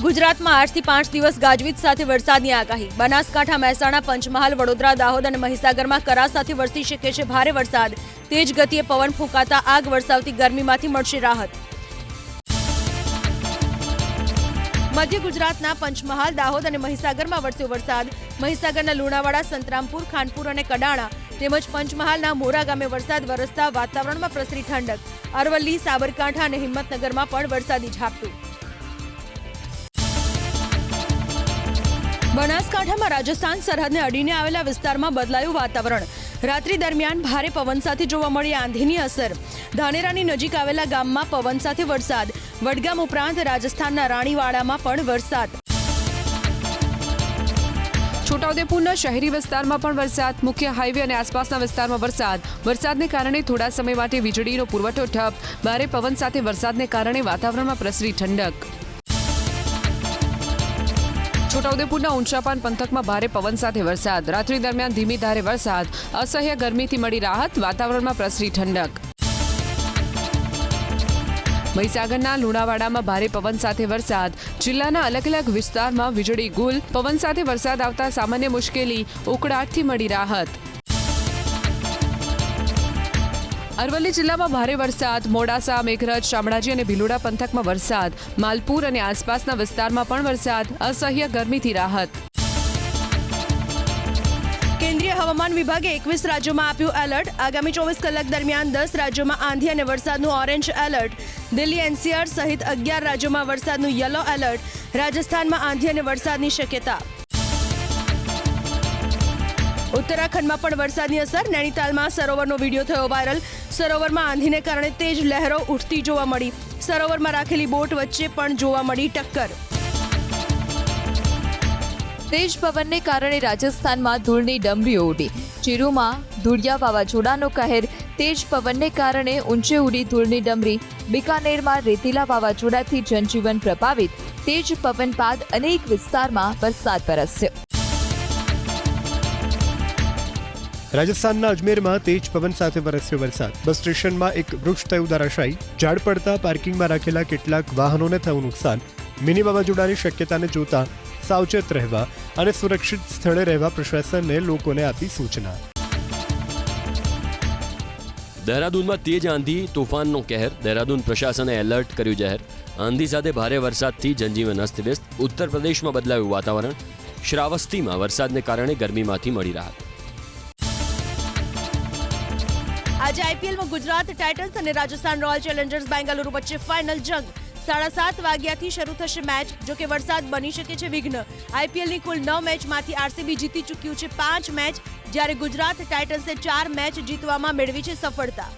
ગુજરાતમાં આજથી 5 દિવસ ગાજવીજ સાથે વરસાદની આગાહી। બનાસકાંઠા, મહેસાણા, પંચમહાલ, વડોદરા, દાહોદ અને મહીસાગરમાં કરા સાથે વરસી શકે છે ભારે વરસાદ। તેજ ગતિએ પવન ફૂંકાતા આગ વરસાવતી ગરમીમાંથી મળશે રાહત। મધ્ય ગુજરાતના પંચમહાલ, દાહોદ અને મહીસાગરમાં વરસ્યો વરસાદ। મહીસાગરના લુણાવાડા, સંતરામપુર, ખાનપુર અને કડાણા તેમજ પંચમહાલના મોરા ગામે વરસાદ વરસતા વાતાવરણમાં પ્રસરી ઠંડક। અરવલ્લી, સાબરકાંઠા અને હિંમતનગરમાં પણ વરસાદી ઝાપટું। બનાસકાંઠામાં રાજસ્થાન સરહદને અડીને આવેલા વિસ્તારમાં બદલાયું વાતાવરણ। રાત્રિ દરમિયાન ભારે પવન સાથે જોવા મળી આંધીની અસર। ધાનેરાની નજીક આવેલા ગામમાં પવન સાથે વરસાદ। વડગામ ઉપરાંત રાજસ્થાનના રાણીવાડામાં પણ વરસાદ। છોટાઉદેપુરના શહેરી વિસ્તારમાં પણ વરસાદ। મુખ્ય હાઈવે અને આસપાસના વિસ્તારમાં વરસાદ। વરસાદને કારણે થોડા સમય માટે વીજળીનો પુરવઠો ઠપ। ભારે પવન સાથે વરસાદને કારણે વાતાવરણમાં પ્રસરી ઠંડક। છોટાઉદેપુરના ઊંચાપાન પંથકમાં ભારે પવન સાથે વરસાદ। રાત્રિ દરમિયાન ધીમી ધારે વરસાદ। અસહ્ય ગરમીથી મળી રાહત। વાતાવરણમાં પ્રસરી ઠંડક। મહીસાગરના લુણાવાડામાં ભારે પવન સાથે વરસાદ। જિલ્લાના અલગ અલગ વિસ્તારમાં વીજળી ગુલ। પવન સાથે વરસાદ આવતા સામાન્ય મુશ્કેલી, ઉકળાટથી મળી રાહત। અરવલ્લી જિલ્લામાં ભારે વરસાદ। મોડાસા, મેઘરજ, શામળાજી અને ભિલોડા પંથકમાં વરસાદ। માલપુર અને આસપાસના વિસ્તારમાં પણ વરસાદ। અસહ્ય ગરમીથી રાહત। કેન્દ્રીય હવામાન વિભાગે 21 રાજ્યોમાં આપ્યું એલર્ટ। આગામી 24 કલાક દરમિયાન 10 રાજ્યોમાં આંધી અને વરસાદનું ઓરેન્જ એલર્ટ। દિલ્હી, એનસીઆર સહિત 11 રાજ્યોમાં વરસાદનું યલો એલર્ટ। રાજસ્થાનમાં આંધી અને વરસાદની શક્યતા। ઉત્તરાખંડમાં પણ વરસાદની અસર। નૈનીતાલમાં સરોવરનો વિડીયો થયો વાયરલ। સરોવરમાં આંધીને કારણે તેજ લહેરો ઉઠતી જોવા મળી। સરોવરમાં રાખેલી બોટ વચ્ચે પણ જોવા મળી ટક્કર। તેજ પવનને કારણે રાજસ્થાનમાં ધૂળની ડમરીઓ ઉડી। ચીરુમાં ધૂળિયા વાવાઝોડાનો કહેર। તેજ પવનને કારણે ઊંચે ઉડી ધૂળની ડમરી। બિકાનેરમાં રેતીલા વાવાઝોડાથી જનજીવન પ્રભાવિત। તેજ પવન બાદ અનેક વિસ્તારમાં વરસાદ વરસ્યો। રાજસ્થાનના અજમેરમાં તેજ પવન સાથે વરસ્યો વરસાદ। બસ સ્ટેશનમાં એક વૃક્ષ થયું ધરાશાયી। ઝાડ પડતા પાર્કિંગમાં રાખેલા કેટલાક વાહનોને થયું નુકસાન। મિની વાવાઝોડાની શક્યતાને જોતા સાવચેત રહેવા અને સુરક્ષિત સ્થળે રહેવા પ્રશાસને લોકોને આપી સૂચના। દહેરાદૂનમાં તેજ આંધી તોફાનનો કહેર। દહેરાદૂન પ્રશાસને એલર્ટ કર્યું જાહેર। આંધી સાથે ભારે વરસાદથી જનજીવન અસ્તવ્યસ્ત। ઉત્તર પ્રદેશમાં બદલાયું વાતાવરણ। શ્રાવસ્તીમાં વરસાદને કારણે ગરમીમાંથી મળી રાહત। આજે આઈપીએલમાં ગુજરાત ટાઇટન્સ અને રાજસ્થાન રોયલ ચેલેન્જર્સ બેંગાલુરુ વચ્ચે ફાઇનલ જંગ। 7:30 વાગ્યાથી શરૂ થશે મેચ। જો કે વરસાદ બની શકે છે વિઘ્ન। આઈપીએલની કુલ 9 મેચમાંથી આરસીબી જીતી ચૂક્યું છે 5 મેચ, જ્યારે ગુજરાત ટાઇટન્સે 4 મેચ જીતવામાં મેળવી છે સફળતા।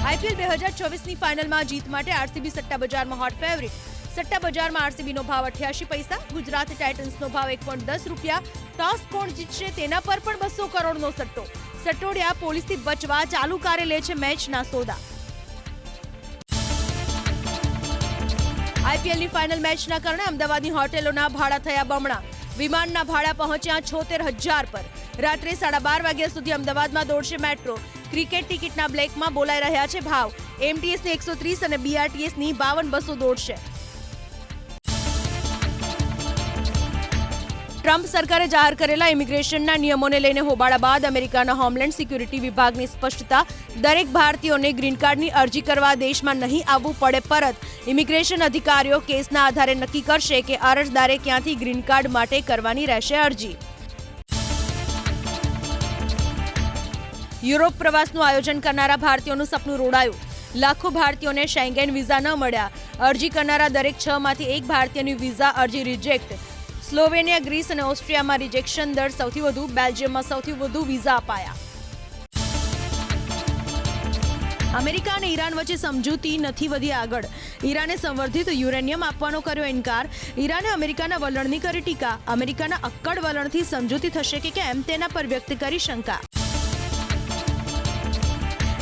આઈપીએલ 2024ની ફાઇનલમાં જીત માટે આરસીબી સટ્ટા બજારમાં હોટ ફેવરિટ। સટ્ટા બજારમાં આરસીબીનો ભાવ 88 પૈસા, ગુજરાત ટાઇટન્સનો ભાવ 1.10 રૂપિયા। ટોસ કોણ જીતશે તેના પર પણ 200 કરોડનો સટ્ટો। સટ્ટોડિયા પોલીસથી બચવા ચાલુ કારે લે છે મેચના સોદા। આઈપીએલની ફાઇનલ મેચના કારણે અમદાવાદની હોટેલોના ભાડા થયા બમણા। વિમાનના ભાડા પહોંચ્યા 76,000 પર। રાત્રે 12:30 વાગ્યા સુધી અમદાવાદમાં દોડશે મેટ્રો। ક્રિકેટ ટિકિટના બ્લેકમાં બોલાઈ રહ્યા છે ભાવ। એમટીએસની 130 અને બીઆરટીએસની 52,200 દોડશે। ટ્રમ્પ સરકારે જાહેર કરેલા ઇમિગ્રેશનના નિયમોને લઈને હોબાળા બાદ અમેરિકાના હોમલેન્ડ સિક્યુરિટી વિભાગની સ્પષ્ટતા। દરેક ભારતીયોને ગ્રીન કાર્ડની અરજી કરવા દેશમાં નહીં આવવું પડે પરત। ઇમિગ્રેશન અધિકારીઓ કેસના આધારે નક્કી કરશે કે અરજદારે ક્યાંથી ગ્રીન કાર્ડ માટે કરવાની રહેશે અરજી। યુરોપ પ્રવાસનું આયોજન કરનારા ભારતીયોનું સપનું રોડાયું। લાખો ભારતીયોને શેંગેન વિઝા ન મળ્યા। અરજી કરનારા દરેક 6માંથી 1 ભારતીયની વિઝા અરજી રિજેક્ટ। સ્લોવેનિયા, ગ્રીસ અને ઓસ્ટ્રિયામાં રિજેક્શન દર સૌથી વધુ। બેલ્જિયમમાં સૌથી વધુ વિઝા અપાયા। અમેરિકા અને ઈરાન વચ્ચે સમજૂતી નથી વધી આગળ। ઈરાને સંવર્ધિત યુરેનિયમ આપવાનો કર્યો ઇનકાર। ઈરાને અમેરિકાના વલણની કરી ટીકા। અમેરિકાના અક્કડ વલણથી સમજૂતી થશે કે કેમ તેના પર વ્યક્ત કરી શંકા।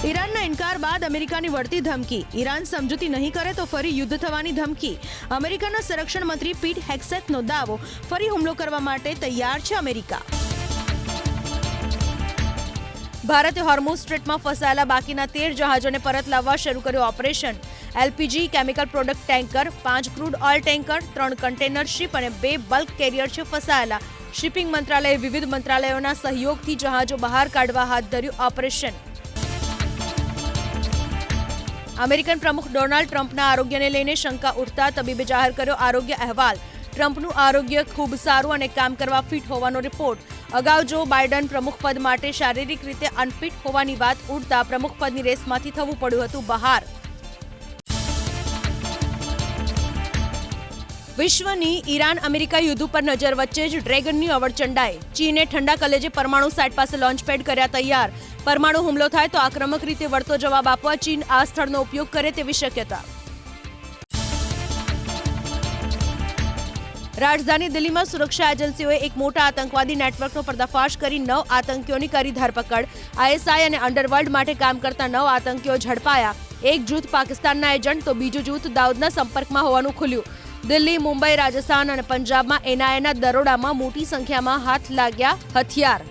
ઈરાનના ઇનકાર બાદ અમેરિકાની વળતી ધમકી। ઈરાન સમજૂતી નહીં કરે તો ફરી યુદ્ધ થવાની ધમકી। અમેરિકાના સંરક્ષણ મંત્રી પીટ હેક્સેથનો દાવો, ફરી હુમલો કરવા માટે તૈયાર છે અમેરિકા। ભારતે હોર્મુઝ સ્ટ્રેટમાં ફસાયેલા બાકીના 13 જહાજોને પરત લાવવા શરૂ કર્યું operation. LPG, chemical product tanker, 5 crude oil tanker, 3 container ship અને 2 બલ્ક કેરિયર છે ફસાયેલા. શિપિંગ મંત્રાલયે વિવિધ મંત્રાલયોના સહયોગથી જહાજો બહાર કાઢવા હાથ ધર્યું ઓપરેશન. અમેરિકન પ્રમુખ ડોનાલ્ડ ટ્રમ્પના આરોગ્યને લઈને શંકા ઉઠતા તબીબે જાહેર કર્યો આરોગ્ય અહેવાલ. ટ્રમ્પનું આરોગ્ય ખૂબ સારું અને કામ કરવા ફિટ હોવાનો રિપોર્ટ. અગાઉ જો બાઇડન પ્રમુખ પદ માટે શારીરિક રીતે અનફિટ હોવાની વાત ઉડતા પ્રમુખ પદની રેસમાંથી થવું પડ્યું હતું બહાર. વિશ્વની ઈરાન અમેરિકા યુદ્ધ ઉપર નજર વચ્ચે જ ડ્રેગનની અવળચંડાઈ. ચીને ઠંડા કલેજે પરમાણુ સાઇટ પાસે લોન્ચપેડ કર્યા તૈયાર. પરમાણુ હુમલો થાય તો આક્રમક રીતે વળતો જવાબ આપવા ચીન આ સ્થળનો ઉપયોગ કરે તેવી શક્યતા. રાજધાની દિલ્હીમાં સુરક્ષા એજન્સીઓએ એક મોટા આતંકવાદી નેટવર્કનો પર્દાફાશ કરી 9 આતંકીઓની કરી ધરપકડ. આઈએસઆઈ અને અંડરવર્લ્ડ માટે કામ કરતા 9 આતંકીઓ ઝડપાયા. એક જૂથ પાકિસ્તાનના એજન્ટ તો બીજું જૂથ દાઉદના સંપર્કમાં હોવાનું ખુલ્યું. દિલ્હી, મુંબઈ, રાજસ્થાન અને પંજાબમાં એનઆઈએના દરોડામાં મોટી સંખ્યામાં હાથ લાગ્યા હથિયાર.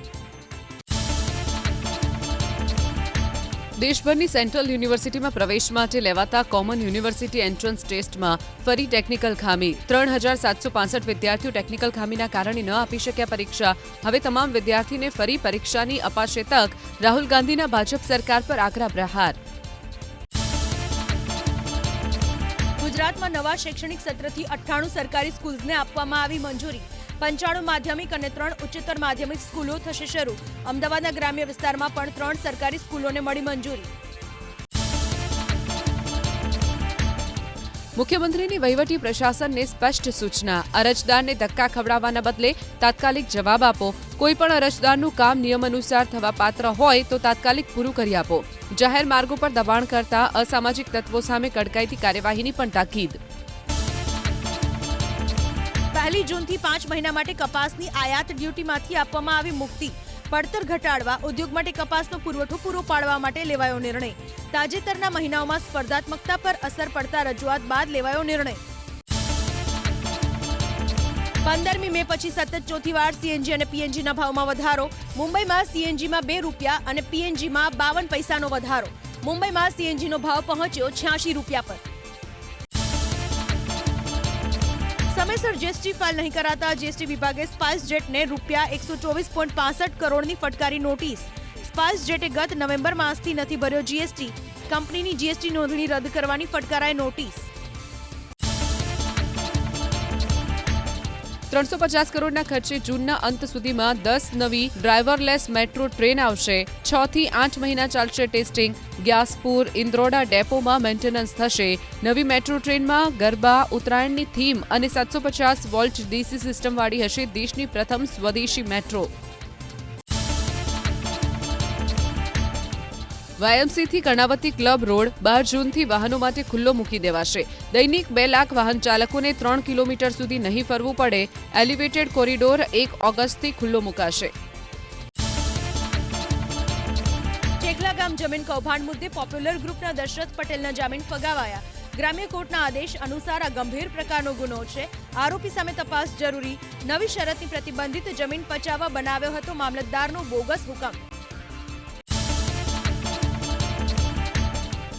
દેશભરની સેન્ટ્રલ યુનિવર્સિટીમાં પ્રવેશ માટે લેવાતા કોમન યુનિવર્સિટી એન્ટ્રન્સ ટેસ્ટમાં ફરી ટેકનિકલ ખામી. 3765 વિદ્યાર્થીઓ ટેકનિકલ ખામીના કારણે ન આપી શક્યા પરીક્ષા. હવે તમામ વિદ્યાર્થીને ફરી પરીક્ષાની અપાશે તક. રાહુલ ગાંધીના ભાજપ સરકાર પર આકરા પ્રહાર. ગુજરાતમાં નવા શૈક્ષણિક સત્રથી 98 સરકારી સ્કૂલ્સને આપવામાં આવી મંજૂરી. 95 માધ્યમિક અને 3 ઉચ્ચતર માધ્યમિક સ્કૂલો થશે શરૂ. અમદાવાદના ગ્રામ્ય વિસ્તારમાં પણ 3 સરકારી સ્કૂલોને મળી મંજૂરી. મુખ્યમંત્રીની વહીવટી પ્રશાસનને સ્પષ્ટ સૂચના. અરજદારને ધક્કા ખવડાવવાના બદલે તાત્કાલિક જવાબ આપો. કોઈપણ અરજદારનું કામ નિયમ અનુસાર થવા પાત્ર હોય તો તાત્કાલિક પૂરું કરી આપો. જાહેર માર્ગો પર દબાણ કરતા અસામાજિક તત્વો સામે કડકાઈથી કાર્યવાહીની પણ તાકીદ. 1 જૂનથી 5 મહિના માટે કપાસની આયાત ડ્યુટીમાંથી આપવામાં આવી મુક્તિ. પડતર ઘટાડવા, ઉદ્યોગ માટે કપાસનો પુરવઠો પૂરો પાડવા માટે લેવાયો નિર્ણય. તાજેતરના મહિનાઓમાં સ્પર્ધાત્મકતા પર અસર પડતા રજૂઆત બાદ લેવાયો નિર્ણય. 15મી મે પછી સતત ચોથી વાર સીએનજી અને પીએનજીના ભાવમાં વધારો. મુંબઈમાં સીએનજીમાં ₹2 અને પીએનજીમાં 52 પૈસાનો વધારો. મુંબઈમાં સીએનજીનો ભાવ પહોંચ્યો ₹86 પર. સમયસર જીએસટી ફાઇલ નહીં કરાતા જીએસટી વિભાગે સ્પાઇસજેટને ₹124.65 કરોડની ફટકારી નોટિસ. સ્પાઇસજેટે ગત નવેમ્બર માસથી નથી ભર્યો જીએસટી. કંપનીની જીએસટી નોંધણી રદ કરવાની ફટકારાઈ નોટિસ. 350 કરોડના ખર્ચે જૂનના અંત સુધીમાં 10 નવી ડ્રાઈવરલેસ મેટ્રો ટ્રેન આવશે. 6 થી 8 મહિના ચાલશે ટેસ્ટિંગ. ગ્યાસપુર, ઇન્દ્રોડા ડેપોમાં મેન્ટેનન્સ થશે. નવી મેટ્રો ટ્રેનમાં ગરબા, ઉત્તરાયણની થીમ અને 750 વોલ્ટ ડીસી સિસ્ટમવાળી હશે દેશની પ્રથમ સ્વદેશી મેટ્રો. વાયએમસીથી કર્ણાવતી ક્લબ રોડ 12 જૂનથી વાહનો માટે ખુલ્લો મૂકી દેવાશે. દૈનિક 2 લાખ વાહન ચાલકોને 3 કિલોમીટર સુધી નહીં ફરવું પડે. એલિવેટેડ કોરિડોર 1 ઓગસ્ટથી ખુલ્લો મુકાશે. ચેખલા ગામ જમીન કૌભાંડ મુદ્દે પોપ્યુલર ગ્રુપના દશરથ પટેલના જામીન ફગાવાયા. ગ્રામ્ય કોર્ટના આદેશ અનુસાર આ ગંભીર પ્રકારનો ગુનો છે. આરોપી સામે તપાસ જરૂરી. નવી શરતની પ્રતિબંધિત જમીન પચાવવા બનાવ્યો હતો મામલતદારનો બોગસ હુકમ.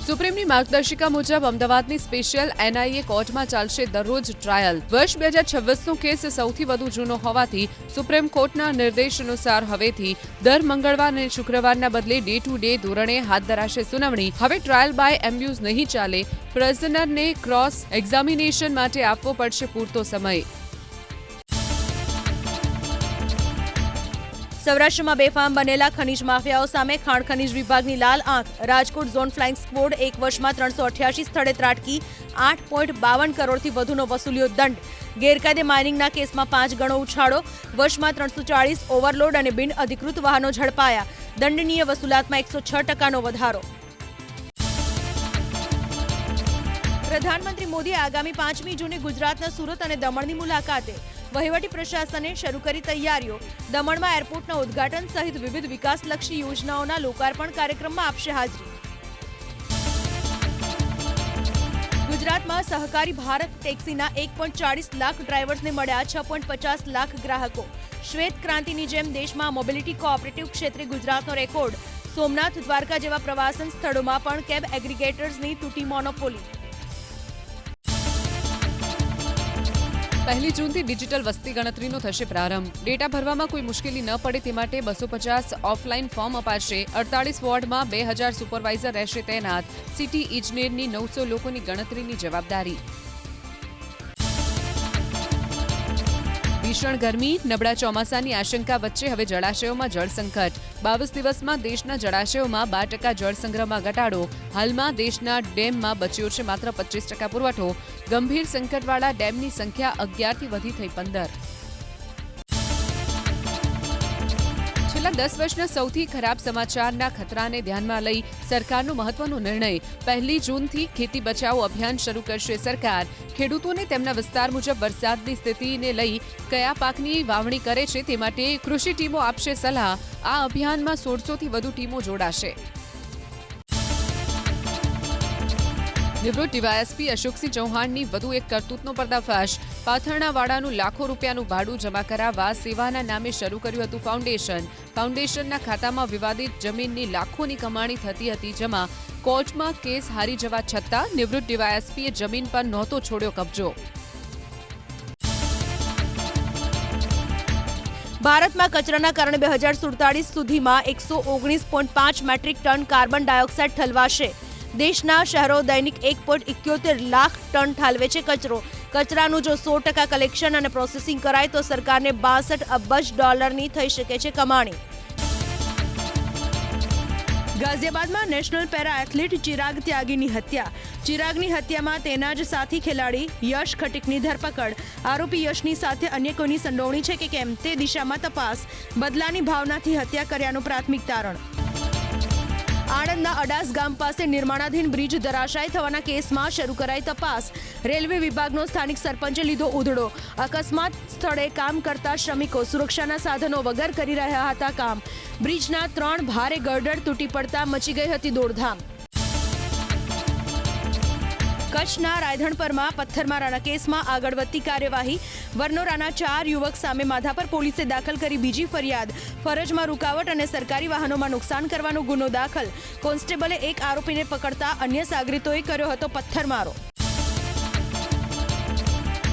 સુપ્રીમની માર્ગદર્શિકા મુજબ અમદાવાદની સ્પેશિયલ એનઆઈએ કોર્ટમાં ચાલશે દરરોજ ટ્રાયલ. વર્ષ 2026નો કેસ સૌથી વધુ જૂનો હોવાથી સુપ્રીમ કોર્ટના નિર્દેશ અનુસાર હવેથી દર મંગળવાર અને શુક્રવારના બદલે ડે ટુ ડે ધોરણે હાથ ધરાશે સુનાવણી. હવે ટ્રાયલ બાય એમ્બ્યુઝ નહીં ચાલે. પ્રિઝનરને ક્રોસ એક્ઝામિનેશન માટે આપવો પડશે પૂરતો સમય. સૌરાષ્ટ્રમાં બેફામ બનેલા ખનીજ માફિયાઓ સામે ખાણ ખનીજ વિભાગની લાલ આંખ. રાજકોટ ઝોન ફ્લાઇંગ સ્ક્વોડ 1 વર્ષમાં 388 સ્થળે ત્રાટકી. 8.52 કરોડથી વધુનો વસૂલ્યો દંડ. ગેરકાયદે માઇનિંગના કેસમાં 5 ગણો ઉછાળો. વર્ષમાં 340 ઓવરલોડ અને બિન અધિકૃત વાહનો ઝડપાયા. દંડનીય વસૂલાતમાં 106% વધારો. પ્રધાનમંત્રી મોદી આગામી 5મી જૂને ગુજરાતના સુરત અને દમણની મુલાકાતે. વહીવટી પ્રશાસને શરૂ કરી તૈયારીઓ. દમણમાં એરપોર્ટના ઉદ્ઘાટન સહિત વિવિધ વિકાસલક્ષી યોજનાઓના લોકાર્પણ કાર્યક્રમમાં આપશે હાજરી. ગુજરાતમાં સહકારી ભારત ટેક્સીના 1.40 લાખ ડ્રાઈવર્સને મળ્યા 6.50 લાખ ગ્રાહકો. શ્વેત ક્રાંતિની જેમ દેશમાં મોબિલિટી કોઓપરેટિવ ક્ષેત્રે ગુજરાતનો રેકોર્ડ. સોમનાથ, દ્વારકા જેવા પ્રવાસન સ્થળોમાં પણ કેબ એગ્રીગેટર્સની તૂટી મોનોપોલી. 1 જૂનથી ડિજિટલ વસ્તી ગણતરીનો થશે પ્રારંભ. ડેટા ભરવામાં કોઈ મુશ્કેલી ન પડે તે માટે 250 ઓફલાઈન ફોર્મ અપાશે. 48 વોર્ડમાં 2000 સુપરવાઇઝર રહેશે તૈનાત. સિટી ઇજનેરની 900 લોકોની ગણતરીની જવાબદારી. ભીષણ ગરમી, નબળા ચોમાસાની આશંકા વચ્ચે હવે જળાશયોમાં જળ સંકટ. 22 દિવસમાં દેશના જળાશયોમાં 12% જળ સંગ્રહમાં ઘટાડો. હાલમાં દેશના ડેમમાં બચ્યો છે માત્ર 25% પુરવઠો. ગંભીર સંકટવાળા ડેમની સંખ્યા 11થી વધી થઈ 15. છેલ્લા 10 વર્ષના સૌથી ખરાબ સમાચારના ખતરાને ધ્યાનમાં લઈ સરકારનો મહત્વનો નિર્ણય. 1 જૂનથી ખેતી બચાવો અભિયાન શરૂ કરશે સરકાર. ખેડૂતોને તેમના વિસ્તાર મુજબ વરસાદની સ્થિતિને લઈ કયા પાકની વાવણી કરે છે તે માટે કૃષિ ટીમો આપશે સલાહ. આ અભિયાનમાં 1600થી વધુ ટીમો જોડાશે. નિવૃત્ત ડીવાયએસપી અશોકસિંહ ચૌહાણની વધુ એક કરતૂતનો પર્દાફાશ. પાથરણાવાડાનું લાખો રૂપિયાનું ભાડું જમા કરાવવા સેવાના નામે શરૂ કર્યું હતું ફાઉન્ડેશન. ફાઉન્ડેશનના ખાતામાં વિવાદિત જમીનની લાખોની કમાણી થતી હતી જમા. કોર્ટમાં કેસ હારી જવા છતાં નિવૃત્ત ડીવાયએસપીએ જમીન પર નહોતો છોડ્યો કબજો. ભારતમાં કચરાના કારણે 2047 સુધીમાં 119.5 મેટ્રિક ટન કાર્બન ડાયોક્સાઇડ ઠલવાશે. દેશના શહેરો દૈનિક 1.71 લાખ ટન ઠાલવે છે કચરો. કચરાનું જો 100% કલેક્શન અને પ્રોસેસિંગ કરાય તો સરકારને $62 અબજની થઈ શકે છે કમાણી. ગાઝિયાબાદમાં નેશનલ પેરા એથ્લીટ ચિરાગ ત્યાગીની હત્યા. ચિરાગની હત્યામાં તેના જ સાથી ખેલાડી યશ ખટીકની ધરપકડ. આરોપી યશની સાથે અન્ય કોઈની સંડોવણી છે કે કેમ તે દિશામાં તપાસ. બદલાની ભાવનાથી હત્યા કર્યાનું પ્રાથમિક તારણ. આણંદના અડાસ ગામ પાસે નિર્માણાધીન બ્રિજ ધરાશાયી થવાના કેસમાં શરૂ કરાઈ તપાસ. રેલવે વિભાગનો સ્થાનિક સરપંચે લીધો ઉધડો. અકસ્માત સ્થળે કામ કરતા શ્રમિકો સુરક્ષાના સાધનો વગર કરી રહ્યા હતા કામ. બ્રિજના 3 ભારે ગરડર તૂટી પડતા મચી ગઈ હતી દોડધામ. કચ્છના રાયધણપરમાં પથ્થરમારાના કેસમાં આગળ વધતી કાર્યવાહી. વરનોરાના 4 યુવક સામે માધાપર પોલીસે દાખલ કરી બીજી ફરિયાદ. ફરજમાં રૂકાવટ અને સરકારી વાહનોમાં નુકસાન કરવાનો ગુનો દાખલ. કોન્સ્ટેબલે એક આરોપીને પકડતા અન્ય સાગરીતોએ કર્યો હતો પથ્થરમારો.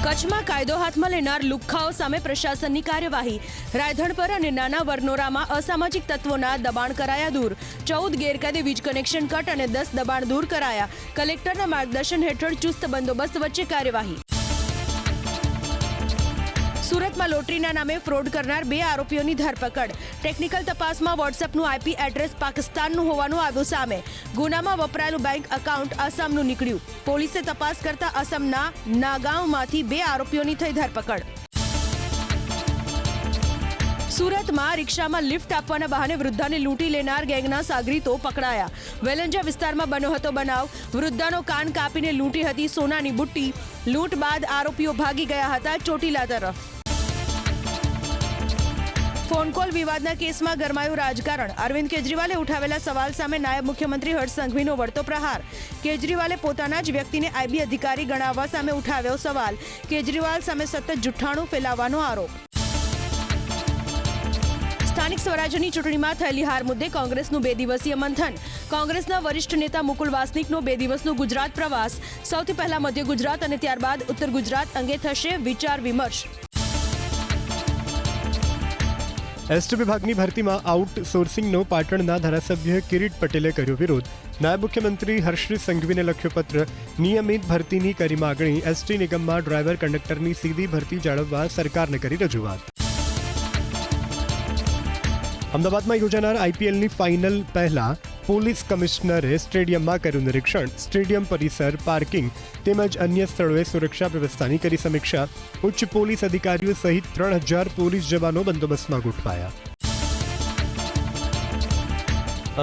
કચ્છમાં કાયદો હાથમાં લેનાર લુખ્ખાઓ સામે પ્રશાસનની કાર્યવાહી. રાયધણપર અને નાના વરનોરામાં અસામાજિક તત્વોના દબાણ કરાયા દૂર. 14 ગેરકાયદે વીજ કનેક્શન કટ અને 10 દબાણ દૂર કરાયા. કલેક્ટરના માર્ગદર્શન હેઠળ ચુસ્ત બંદોબસ્ત વચ્ચે કાર્યવાહી. સુરતમાં લોટરીના નામે ફ્રોડ કરનાર 2 આરોપીઓની ધરપકડ. ટેકનિકલ તપાસમાં વોટ્સએપનું આઈપી એડ્રેસ પાકિસ્તાનનું હોવાનું આવ્યું સામે. ગુનામાં વપરાયેલું બેંક એકાઉન્ટ આસામનું નીકળ્યું. પોલીસે તપાસ કરતા આસામના નાગાંવમાંથી 2 આરોપીઓની થઈ ધરપકડ. સુરતમાં રિક્ષામાં લિફ્ટ આપવાના બહાને વૃદ્ધાને લૂંટી લેનાર ગેંગના સાગરીતો પકડાયા. વેલંજા વિસ્તારમાં બન્યો હતો બનાવ. વૃદ્ધાનો કાન કાપીને લૂંટી હતી સોનાની બુટ્ટી. લૂંટ બાદ આરોપીઓ ભાગી ગયા હતા ચોટીલા તરફ. ફોન કોલ વિવાદના કેસમાં ગરમાયું રાજકારણ. અરવિંદ કેજરીવાલે ઉઠાવેલા સવાલ સામે નાયબ મુખ્યમંત્રી હર્ષ સંઘવીનો વળતો પ્રહાર. કેજરીવાલે પોતાના જ વ્યક્તિને આઈબી અધિકારી ગણાવવા સામે ઉઠાવ્યો સવાલ. કેજરીવાલ સામે સતત જુઠ્ઠાણું ફેલાવવાનો આરોપ. સ્થાનિક સ્વરાજ્યની ચૂંટણીમાં થયેલી હાર મુદ્દે કોંગ્રેસનું 2 દિવસીય મંથન. કોંગ્રેસના વરિષ્ઠ નેતા મુકુલ વાસનિકનો 2 દિવસનો ગુજરાત પ્રવાસ. સૌથી પહેલા મધ્ય ગુજરાત અને ત્યારબાદ ઉત્તર ગુજરાત અંગે થશે વિચાર વિમર્શ. એસટી વિભાગની ભરતીમાં આઉટસોર્સિંગનો પાટણના ધારાસભ્ય કિરીટ પટેલે કર્યો વિરોધ. નાયબ મુખ્યમંત્રી હર્ષ સંઘવીને લખ્યો પત્ર. નિયમિત ભરતીની કરી માગણી. એસટી નિગમમાં ડ્રાઈવર કંડક્ટરની સીધી ભરતી જાળવવા સરકારને કરી રજૂઆત. અમદાવાદમાં યોજાનાર આઈપીએલની ફાઇનલ પહેલા પોલીસ કમિશનરે સ્ટેડિયમમાં કર્યું નિરીક્ષણ. સ્ટેડિયમ પરિસર, પાર્કિંગ તેમજ અન્ય સ્થળોએ સુરક્ષા વ્યવસ્થાની કરી સમીક્ષા. ઉચ્ચ પોલીસ અધિકારીઓ સહિત 3000 પોલીસ જવાનો બંદોબસ્તમાં ગોઠવાયા.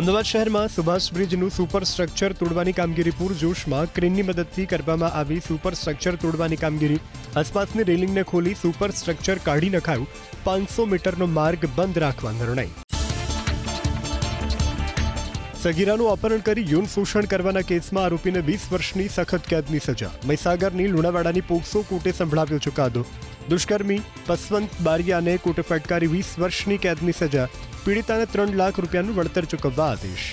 અમદાવાદ શહેરમાં સુભાષ બ્રિજનું સુપર સ્ટ્રક્ચર તોડવાની કામગીરી પૂરજોશમાં. ક્રેનની મદદથી કરવામાં આવી સુપર સ્ટ્રક્ચર તોડવાની કામગીરી. આસપાસની રેલિંગને ખોલી સુપર સ્ટ્રક્ચર કાઢી નખાયું. 500 મીટરનો માર્ગ બંધ રાખવા નિર્ણય. સગીરાનું અપહરણ કરી યૌન શોષણ કરવાના કેસમાં આરોપીને 20 વર્ષની સખત કેદની સજા. મહીસાગરની લુણાવાડાની પોક્સો કોર્ટે સંભળાવ્યો ચુકાદો. દુષ્કર્મી પસવંત બારિયાને કોર્ટે ફટકારી 20 વર્ષની કેદની સજા. પીડિતાને 3 લાખ રૂપિયાનું વળતર ચૂકવવા આદેશ.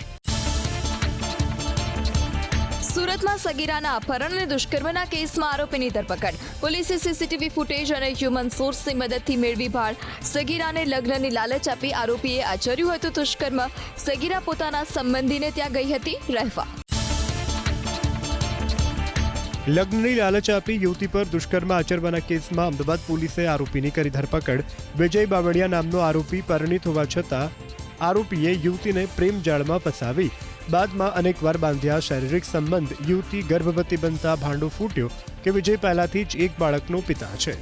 સુરતમાં સગીરાના અપહરણ અને દુષ્કર્મના કેસમાં આરોપીની ધરપકડ. પોલીસે સીસીટીવી ફૂટેજ અને હ્યુમન સોર્સની મદદથી મેળવી ભાળ. સગીરાને લગ્નની લાલચ આપી આરોપીએ આચર્યું હતું દુષ્કર્મ. સગીરા પોતાના સંબંધીને ત્યાં ગઈ હતી રહેવા. લગ્નની લાલચ આપી યુવતી પર દુષ્કર્મ આચરવાના કેસમાં અમદાવાદ પોલીસે આરોપીની કરી ધરપકડ. વિજય બાવળિયા નામનો આરોપી પરિણીત હોવા છતાં આરોપીએ યુવતીને પ્રેમ જાળમાં ફસાવી. બાદમાં અનેકવાર બાંધ્યા શારીરિક સંબંધ. યુવતી ગર્ભવતી બનતા ભાંડો ફૂટ્યો કે વિજય પહેલાથી જ એક બાળકનો પિતા છે.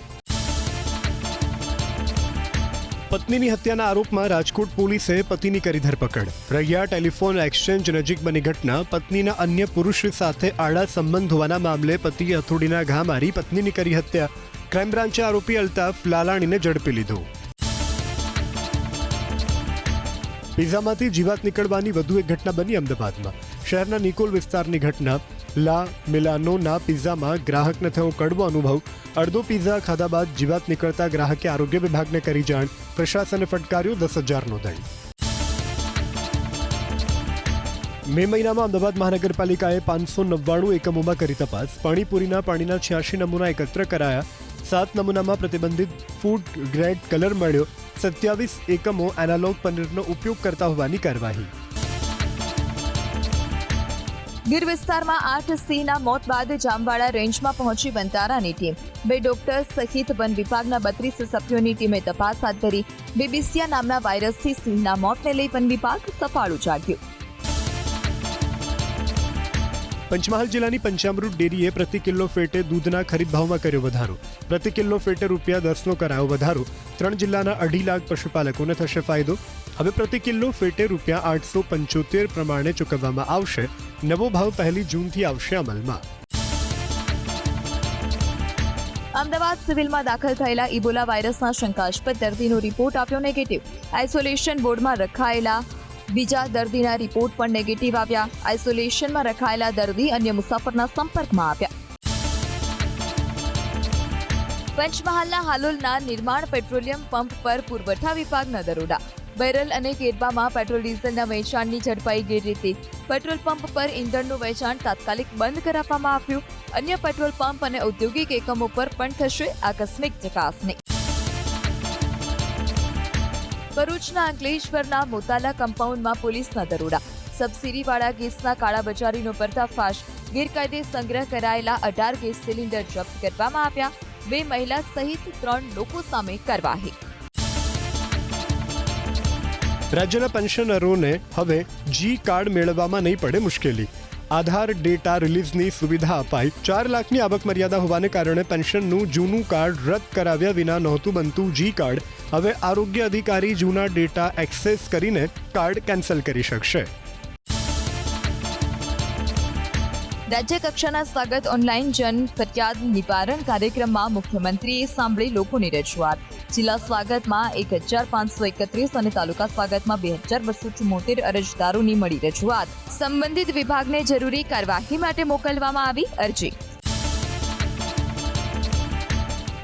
પત્નીની હત્યાના આરોપમાં રાજકોટ પોલીસે પતિની કરી ધરપકડ. રૈયા ટેલિફોન એક્સચેન્જ નજીક બની ઘટના. પત્નીના અન્ય પુરુષ સાથે આડા સંબંધ હોવાના મામલે પતિએ હથોડીના ઘા મારી પત્નીની કરી હત્યા. ક્રાઇમ બ્રાન્ચે આરોપી અલ્તાફ લાલાણીને ઝડપી લીધો. પિઝામાંથી જીવાત નીકળવાની વધુ એક ઘટના બની અમદાવાદમાં. શહેરના નિકોલ વિસ્તારની ઘટના. લા મિલાનોના પિઝામાં ગ્રાહકને થયો કડવો અનુભવ. અડધો પિઝા ખાધા બાદ જીવાત નીકળતા ગ્રાહકે આરોગ્ય વિભાગને કરી જાણ. પ્રશાસને ફટકાર્યો 10,000નો દંડ. મે મહિનામાં અમદાવાદ મહાનગરપાલિકાએ 599 એકમોમાં કરી તપાસ. પાણીપુરીના પાણીના 86 નમૂના એકત્ર કરાયા. 7 નમૂનામાં પ્રતિબંધિત ફૂડ ગ્રેડ કલર મળ્યો. 27 એકમો એનાલોગ પનીરનો ઉપયોગ કરતા હોવાની કાર્યવાહી. ગીર વિસ્તારમાં 8 સિંહના મોત બાદ જામવાડા રેન્જમાં પહોંચી વનતારાની ટીમ. 2 ડોક્ટર સહિત વન વિભાગના 32 સભ્યોની ટીમે તપાસ હાથ ધરી. બેબિસિયા નામના વાયરસથી સિંહના મોતને લઈ વન વિભાગ સફાળું જાગ્યું. પંચમહાલ જિલ્લાની પંચામૃત ડેરીએ પ્રતિ કિલો ફેટે દૂધના ખરીદ ભાવમાં કર્યો વધારો. પ્રતિ કિલો ફેટે ₹10નો કરાયો વધારો. 3 જિલ્લાના 2.5 લાખ પશુપાલકોને થશે ફાયદો. હવે પ્રતિ કિલો ફેટે ₹875 પ્રમાણે ચૂકવવામાં આવશે. નવો ભાવ 1 જૂનથી આવશે અમલમાં. અમદાવાદ સિવિલમાં દાખલ થયેલા ઇબોલા વાયરસના શંકાસ્પદ દર્દીનો રિપોર્ટ આપ્યો નેગેટિવ. આઇસોલેશન બોર્ડમાં રખાયેલા બીજા દર્દીના રિપોર્ટ પણ નેગેટિવ આવ્યા. આઇસોલેશનમાં રખાયેલા દર્દી અન્ય મુસાફરના સંપર્કમાં આવ્યા. પંચમહાલના હાલોલના નિર્માણ પેટ્રોલિયમ પંપ પર પુરવઠા વિભાગના દરોડા. બેરલ અને કેરબામાં પેટ્રોલ ડીઝલના વેચાણની ઝડપાઈ ગેરરીતિ. પેટ્રોલ પંપ પર ઇંધણનું વેચાણ તાત્કાલિક બંધ કરાવવામાં આવ્યું. અન્ય પેટ્રોલ પંપ અને ઔદ્યોગિક એકમો પર પણ થશે આકસ્મિક ચકાસણી. ભરૂચના અંકલેશ્વરના મોતાલા કમ્પાઉન્ડમાં પોલીસના દરોડા. સબસિડીવાળા ગેસના કાળાબજારીનો પર્દાફાશ. ગેરકાયદે સંગ્રહ કરાયેલા 18 ગેસ સિલિન્ડર જપ્ત કરવામાં આવ્યા. 2 મહિલા સહિત 3 લોકો સામે કાર્યવાહી. રાજ્યના પેન્શનરોને હવે જી કાર્ડ મેળવવામાં નહીં પડે મુશ્કેલી. આધાર ડેટા રિલીઝની સુવિધા અપાઈ. 4 લાખની આવક મર્યાદા હોવાને કારણે પેન્શનનું જૂનું કાર્ડ રદ કરાવ્યા વિના નહોતું બનતું જી કાર્ડ. હવે આરોગ્ય અધિકારી જૂના ડેટા એક્સેસ કરીને કાર્ડ કેન્સલ કરી શકશે. રાજ્ય કક્ષાના સ્વાગત ઓનલાઈન જન ફરિયાદ નિવારણ કાર્યક્રમમાં મુખ્યમંત્રીએ સાંભળી લોકોની રજૂઆત. જિલ્લા સ્વાગતમાં 1531 અને તાલુકા સ્વાગતમાં 2274 અરજદારોની મળી રજૂઆત. સંબંધિત વિભાગને જરૂરી કાર્યવાહી માટે મોકલવામાં આવી અરજી.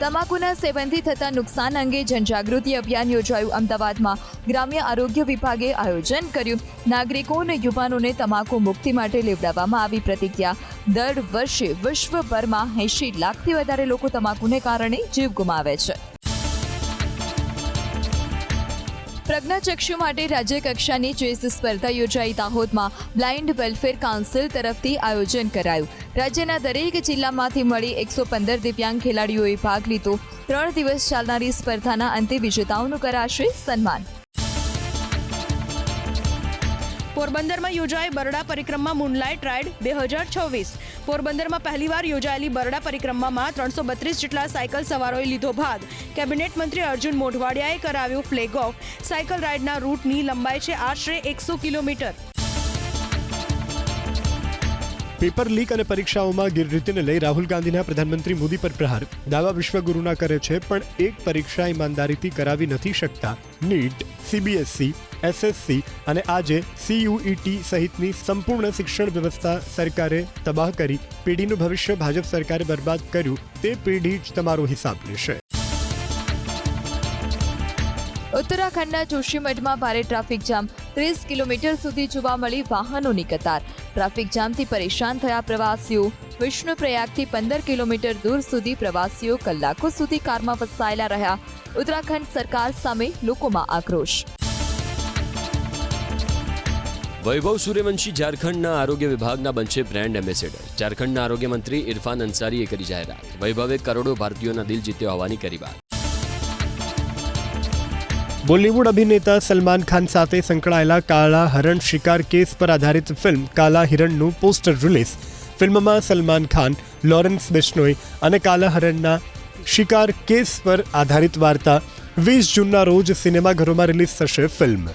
તમાકુના સેવનથી થતા નુકસાન અંગે જનજાગૃતિ અભિયાન યોજાયું અમદાવાદમાં. ગ્રામ્ય આરોગ્ય વિભાગે આયોજન કર્યું. નાગરિકો અને યુવાનોને તમાકુ મુક્તિ માટે લેવડાવવામાં આવી પ્રતિજ્ઞા. દર વર્ષે વિશ્વભરમાં 80 લાખથી વધારે લોકો તમાકુને કારણે જીવ ગુમાવે છે. પ્રજ્ઞાચક્ષુ માટે રાજ્ય કક્ષાની ચેસ સ્પર્ધા યોજાઈ દાહોદમાં. બ્લાઇન્ડ વેલફેર કાઉન્સિલ તરફથી આયોજન કરાયું. રાજ્યના દરેક જિલ્લામાંથી મળી 115 દિવ્યાંગ ખેલાડીઓએ ભાગ લીધો. 3 દિવસ ચાલનારી સ્પર્ધાના અંતે વિજેતાઓનું કરાશે સન્માન. પોરબંદરમાં યોજાઈ બરડા પરિક્રમા મૂનલાઇટ રાઇડ 2026. પોરબંદરમાં પહેલીવાર યોજાયેલી બરડા પરિક્રમામાં 332 જેટલા સાયકલ સવારોએ લીધો ભાગ. કેબિનેટ મંત્રી અર્જુન મોઢવાડિયાએ કરાવ્યું ફ્લેગ ઓફ. સાયકલ રાઇડના રૂટની લંબાઈ છે આશરે 100 કિલોમીટર. પેપર લીક અને પરીક્ષાઓમાં ગેરરીતિને લઈ રાહુલ ગાંધીના પ્રધાનમંત્રી મોદી પર પ્રહાર. દાવા વિશ્વગુરુના કરે છે પણ એક પરીક્ષા ઈમાનદારીથી કરાવી નથી શકતા. નીટ, સીબીએસઈ, એસએસસી અને આજે સીયુઈટી સહિતની સંપૂર્ણ શિક્ષણ વ્યવસ્થા સરકારે તબાહ કરી. પેઢીનું ભવિષ્ય ભાજપ સરકારે બરબાદ કર્યું. તે પેઢી જ તમારો હિસાબ લેશે. ઉત્તરાખંડના જોશીમઠમાં ભારે ટ્રાફિક જામ, 30 કિલોમીટર સુધી જોવા મળી વાહનોની કતાર. ટ્રાફિક જામથી પરેશાન થયા પ્રવાસીઓ. વિષ્ણુપ્રયાગથી 15 કિલોમીટર દૂર સુધી પ્રવાસીઓ કલાકો સુધી કારમાં ફસાયેલા રહ્યા. ઉત્તરાખંડ સરકાર સામે લોકોમાં આક્રોશ. વૈભવ સૂર્યવંશી ઝારખંડના આરોગ્ય વિભાગના બનશે બ્રાન્ડ એમ્બેસેડર. ઝારખંડના આરોગ્ય મંત્રી ઇરફાન અંસારીએ કરી જાહેરાત. વૈભવે કરોડો ભારતીયોના દિલ જીત્યા હોવાની કરી વાત. બોલિવૂડ અભિનેતા સલમાન ખાન સાથે સંકળાયેલા કાલા હરણ શિકાર કેસ પર આધારિત ફિલ્મ કાલા હિરણનું પોસ્ટર રિલીઝ. ફિલ્મમાં સલમાન ખાન, લોરેન્સ બિશ્નોઈ અને કાલા હરણના શિકાર કેસ પર આધારિત વાર્તા. 20 જૂનના રોજ સિનેમાઘરોમાં રિલીઝ થશે ફિલ્મ.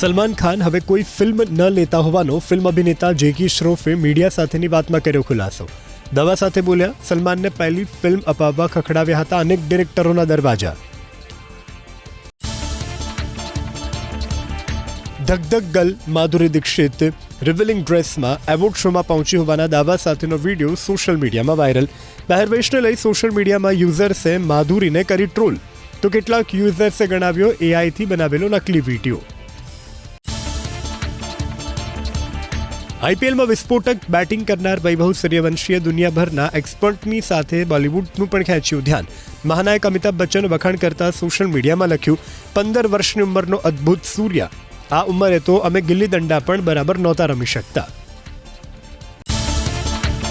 સલમાન ખાન હવે કોઈ ફિલ્મ ન લેતા હોવાનો ફિલ્મ અભિનેતા જેકી શ્રોફે મીડિયા સાથેની વાતમાં કર્યો ખુલાસો. દવા સાથે બોલ્યા, સલમાનને પહેલી ફિલ્મ અપાવવા ખખડાવ્યા હતા અનેક ડિરેક્ટરોના દરવાજા. ધગધગ ગર્લ માધુરી દીક્ષિત રિવીલિંગ ડ્રેસમાં એવોર્ડ શોમાં પહોંચી હોવાના દાવા સાથેનો વિડીયો સોશિયલ મીડિયામાં વાયરલ. પહેરવેશને લઈ સોશિયલ મીડિયામાં યુઝર્સે માધુરીને કરી ટ્રોલ, તો કેટલાક યુઝર્સે ગણાવ્યો એઆઈથી બનાવેલો નકલી વિડીયો. આઈપીએલમાં વિસ્ફોટક બેટિંગ કરનાર વૈભવ સૂર્યવંશીએ દુનિયાભરના એક્સપર્ટની સાથે બોલિવૂડનું પણ ખેંચ્યું ધ્યાન. મહાનાયક અમિતાભ બચ્ચન વખાણ કરતા સોશિયલ મીડિયામાં લખ્યું, 15 વર્ષની ઉંમરનો અદ્ભુત સૂર્ય. આ ઉંમરે તો અમે ગિલ્લી દંડા પણ બરાબર નહોતા રમી શકતા.